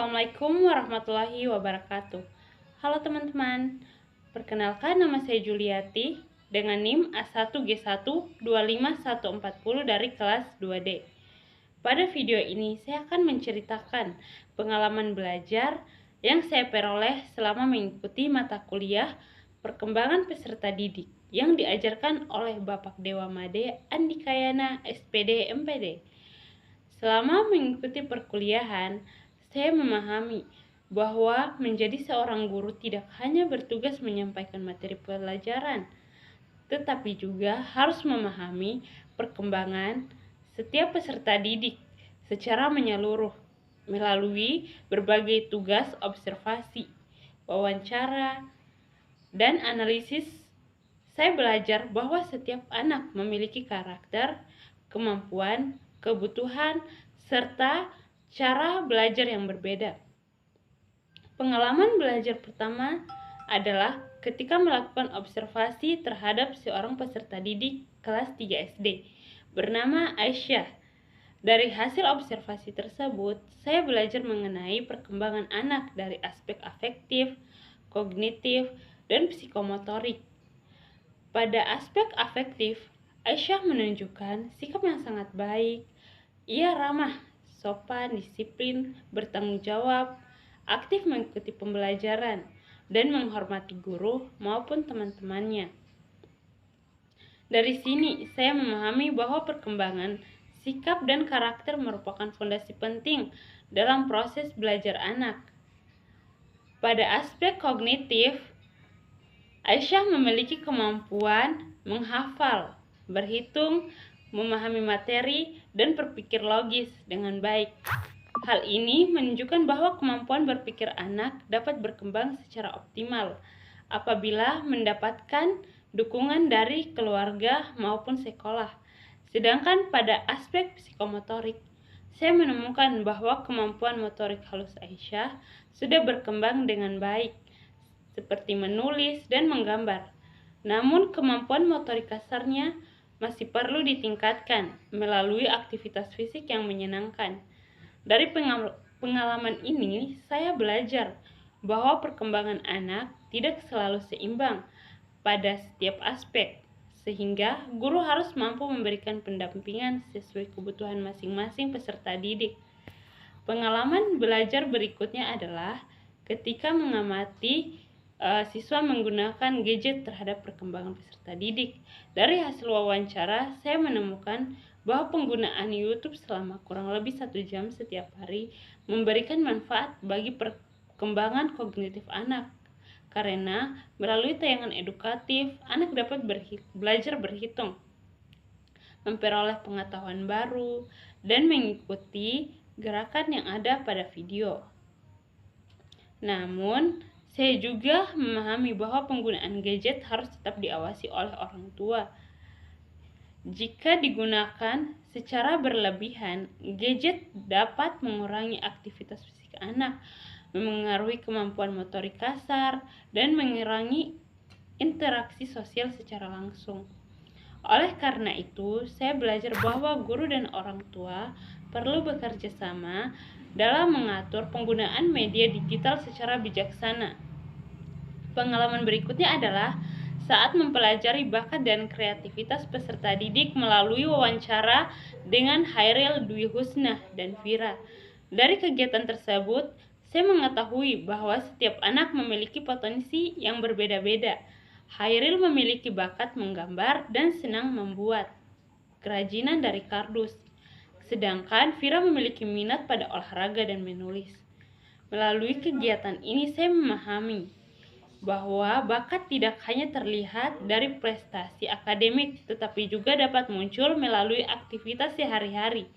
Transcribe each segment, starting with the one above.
Assalamualaikum warahmatullahi wabarakatuh. Halo teman-teman, perkenalkan nama saya Juliati dengan NIM A1G1 25140 dari kelas 2D. Pada video ini saya akan menceritakan pengalaman belajar yang saya peroleh selama mengikuti mata kuliah perkembangan peserta didik yang diajarkan oleh Bapak Dewa Made Andikayana SPD MPD. Selama mengikuti perkuliahan, saya memahami bahwa menjadi seorang guru tidak hanya bertugas menyampaikan materi pelajaran, tetapi juga harus memahami perkembangan setiap peserta didik secara menyeluruh melalui berbagai tugas observasi, wawancara, dan analisis. Saya belajar bahwa setiap anak memiliki karakter, kemampuan, kebutuhan, serta cara belajar yang berbeda. Pengalaman belajar pertama adalah ketika melakukan observasi terhadap seorang peserta didik kelas 3 SD bernama Aisyah. Dari hasil observasi tersebut, saya belajar mengenai perkembangan anak dari aspek afektif, kognitif, dan psikomotorik. Pada aspek afektif, Aisyah menunjukkan sikap yang sangat baik. Ia ramah, sopan, disiplin, bertanggung jawab, aktif mengikuti pembelajaran, dan menghormati guru maupun teman-temannya. Dari sini, saya memahami bahwa perkembangan sikap dan karakter merupakan fondasi penting dalam proses belajar anak. Pada aspek kognitif, Aisyah memiliki kemampuan menghafal, berhitung, memahami materi, dan berpikir logis dengan baik. Hal ini menunjukkan bahwa kemampuan berpikir anak dapat berkembang secara optimal apabila mendapatkan dukungan dari keluarga maupun sekolah. Sedangkan pada aspek psikomotorik, saya menemukan bahwa kemampuan motorik halus Aisyah sudah berkembang dengan baik, seperti menulis dan menggambar. Namun kemampuan motorik kasarnya masih perlu ditingkatkan melalui aktivitas fisik yang menyenangkan. Dari pengalaman ini, saya belajar bahwa perkembangan anak tidak selalu seimbang pada setiap aspek, sehingga guru harus mampu memberikan pendampingan sesuai kebutuhan masing-masing peserta didik. Pengalaman belajar berikutnya adalah ketika mengamati siswa menggunakan gadget terhadap perkembangan peserta didik. Dari hasil wawancara, saya menemukan bahwa penggunaan YouTube selama kurang lebih 1 jam setiap hari memberikan manfaat bagi perkembangan kognitif anak. Karena melalui tayangan edukatif, anak dapat belajar berhitung, memperoleh pengetahuan baru, dan mengikuti gerakan yang ada pada video. Namun, saya juga memahami bahwa penggunaan gadget harus tetap diawasi oleh orang tua. Jika digunakan secara berlebihan, gadget dapat mengurangi aktivitas fisik anak, memengaruhi kemampuan motorik kasar, dan mengurangi interaksi sosial secara langsung. Oleh karena itu, saya belajar bahwa guru dan orang tua perlu bekerja sama dalam mengatur penggunaan media digital secara bijaksana. Pengalaman berikutnya adalah saat mempelajari bakat dan kreativitas peserta didik melalui wawancara dengan Hairil Dwi Husnah dan Vira. Dari kegiatan tersebut, saya mengetahui bahwa setiap anak memiliki potensi yang berbeda-beda. Hairil memiliki bakat menggambar dan senang membuat kerajinan dari kardus, sedangkan Vira memiliki minat pada olahraga dan menulis. Melalui kegiatan ini, saya memahami bahwa bakat tidak hanya terlihat dari prestasi akademik, tetapi juga dapat muncul melalui aktivitas sehari-hari.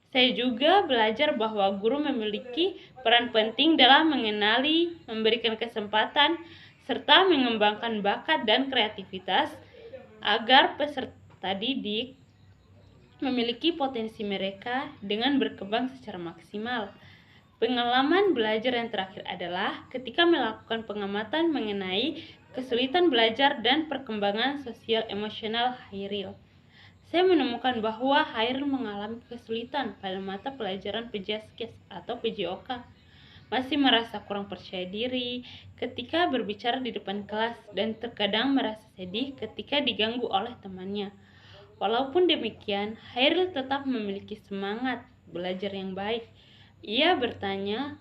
Saya juga belajar bahwa guru memiliki peran penting dalam mengenali, memberikan kesempatan, serta mengembangkan bakat dan kreativitas agar peserta didik memiliki potensi mereka dengan berkembang secara maksimal. Pengalaman belajar yang terakhir adalah ketika melakukan pengamatan mengenai kesulitan belajar dan perkembangan sosial emosional Hairil. Saya menemukan bahwa Hairil mengalami kesulitan pada mata pelajaran PJSK atau PJOK. masih merasa kurang percaya diri ketika berbicara di depan kelas, dan terkadang merasa sedih ketika diganggu oleh temannya. Walaupun demikian, Hairil tetap memiliki semangat belajar yang baik. Ia bertanya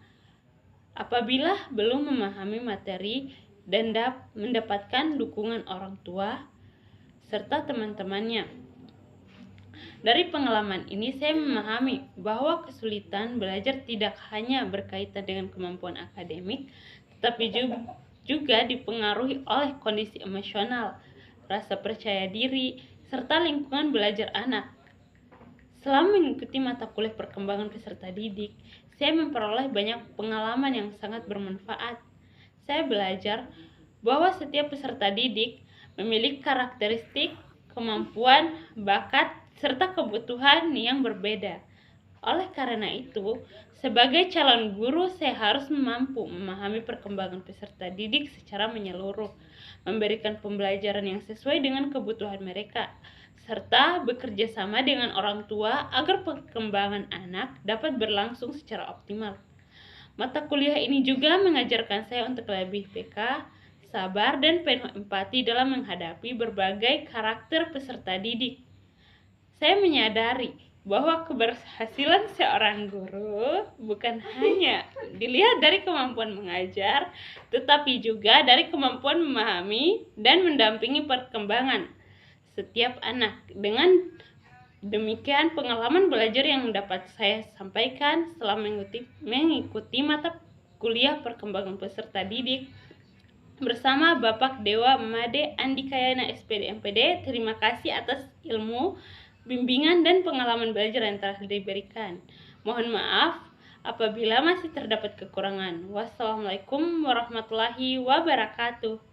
apabila belum memahami materi dan mendapatkan dukungan orang tua serta teman-temannya. Dari pengalaman ini saya memahami bahwa kesulitan belajar tidak hanya berkaitan dengan kemampuan akademik, tetapi juga dipengaruhi oleh kondisi emosional, rasa percaya diri, serta lingkungan belajar anak. Selama mengikuti mata kuliah perkembangan peserta didik, saya memperoleh banyak pengalaman yang sangat bermanfaat. Saya belajar bahwa setiap peserta didik memiliki karakteristik, kemampuan, bakat, serta kebutuhan yang berbeda. Oleh karena itu, sebagai calon guru, saya harus mampu memahami perkembangan peserta didik secara menyeluruh, memberikan pembelajaran yang sesuai dengan kebutuhan mereka, serta bekerja sama dengan orang tua agar perkembangan anak dapat berlangsung secara optimal. Mata kuliah ini juga mengajarkan saya untuk lebih peka, sabar, dan penuh empati dalam menghadapi berbagai karakter peserta didik. Saya menyadari bahwa keberhasilan seorang guru bukan hanya dilihat dari kemampuan mengajar, tetapi juga dari kemampuan memahami dan mendampingi perkembangan setiap anak. Dengan demikian, pengalaman belajar yang dapat saya sampaikan setelah mengikuti mata kuliah perkembangan peserta didik bersama Bapak Dewa Made Andikayana SPD MPD. Terima kasih atas ilmu, bimbingan, dan pengalaman belajar yang telah diberikan. Mohon maaf apabila masih terdapat kekurangan. Wassalamualaikum warahmatullahi wabarakatuh.